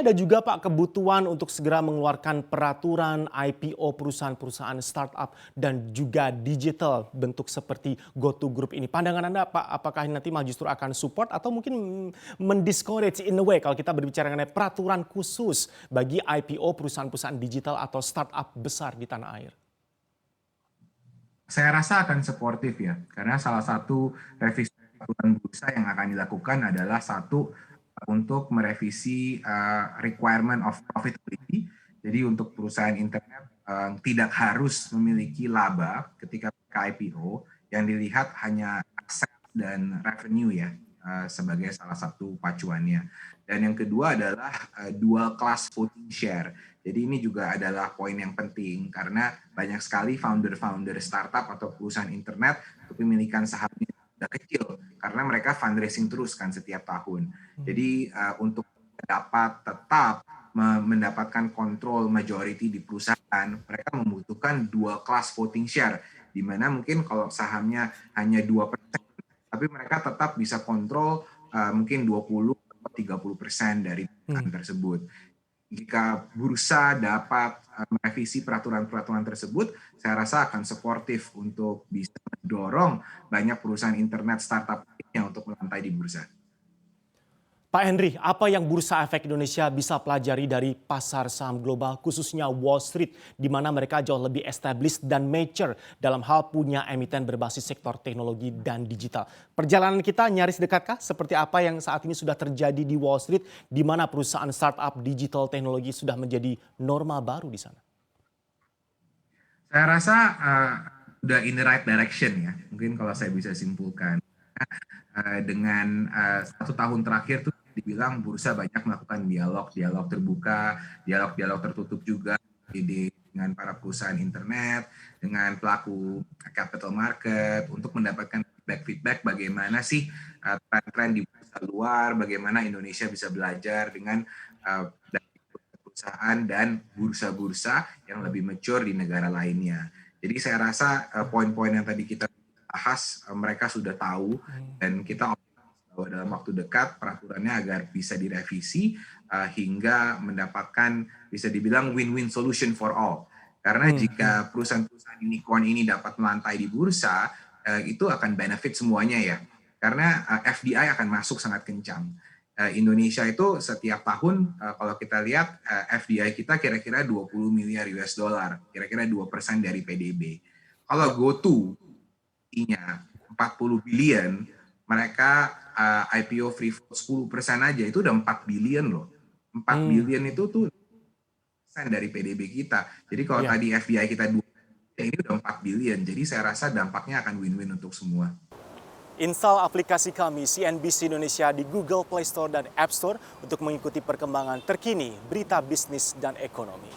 Ada juga Pak kebutuhan untuk segera mengeluarkan peraturan IPO perusahaan-perusahaan startup dan juga digital bentuk seperti GoTo Group ini. Pandangan Anda Pak, apakah nanti malah justru akan support atau mungkin mendiscourage in a way kalau kita berbicara mengenai peraturan khusus bagi IPO perusahaan-perusahaan digital atau startup besar di tanah air? Saya rasa akan suportif ya, karena salah satu revisi peraturan bursa yang akan dilakukan adalah satu untuk merevisi requirement of profitability. Jadi untuk perusahaan internet tidak harus memiliki laba ketika IPO, yang dilihat hanya aset dan revenue ya sebagai salah satu pacuannya. Dan yang kedua adalah dual class voting share. Jadi ini juga adalah poin yang penting karena banyak sekali founder-founder startup atau perusahaan internet kepemilikan sahamnya udah kecil karena mereka fundraising terus kan setiap tahun. Jadi untuk dapat tetap mendapatkan kontrol majority di perusahaan, mereka membutuhkan dual class voting share, di mana mungkin kalau sahamnya hanya 2%, tapi mereka tetap bisa kontrol mungkin 20-30% dari perusahaan tersebut. Jika bursa dapat merevisi peraturan-peraturan tersebut, saya rasa akan suportif untuk bisa mendorong banyak perusahaan internet startup yang untuk melantai di bursa. Pak Henry, apa yang Bursa Efek Indonesia bisa pelajari dari pasar saham global khususnya Wall Street di mana mereka jauh lebih established dan mature dalam hal punya emiten berbasis sektor teknologi dan digital. Perjalanan kita nyaris dekatkah seperti apa yang saat ini sudah terjadi di Wall Street di mana perusahaan startup digital teknologi sudah menjadi norma baru di sana? Saya rasa udah in the right direction ya, mungkin kalau saya bisa simpulkan. Dengan 1 tahun terakhir tuh dibilang bursa banyak melakukan dialog terbuka, dialog tertutup juga dengan para perusahaan internet, dengan pelaku capital market untuk mendapatkan feedback bagaimana sih tren-tren di bursa luar, bagaimana Indonesia bisa belajar dengan dari perusahaan dan bursa-bursa yang lebih mature di negara lainnya. Jadi saya rasa poin-poin yang tadi kita bahas mereka sudah tahu dan kita bahwa dalam waktu dekat peraturannya agar bisa direvisi hingga mendapatkan bisa dibilang win-win solution for all. Karena jika perusahaan-perusahaan unicorn ini dapat melantai di bursa, itu akan benefit semuanya ya. Karena FDI akan masuk sangat kencang. Indonesia itu setiap tahun kalau kita lihat FDI kita kira-kira 20 miliar US dollar, kira-kira 2% dari PDB. Kalau GoTo nya 40 billion, mereka IPO free float 10% aja itu udah 4 billion loh. 4 billion itu tuh persen dari PDB kita. Jadi kalau tadi FDI kita 2, ini udah 4 billion. Jadi saya rasa dampaknya akan win-win untuk semua. Install aplikasi kami CNBC Indonesia di Google Play Store dan App Store untuk mengikuti perkembangan terkini berita bisnis dan ekonomi.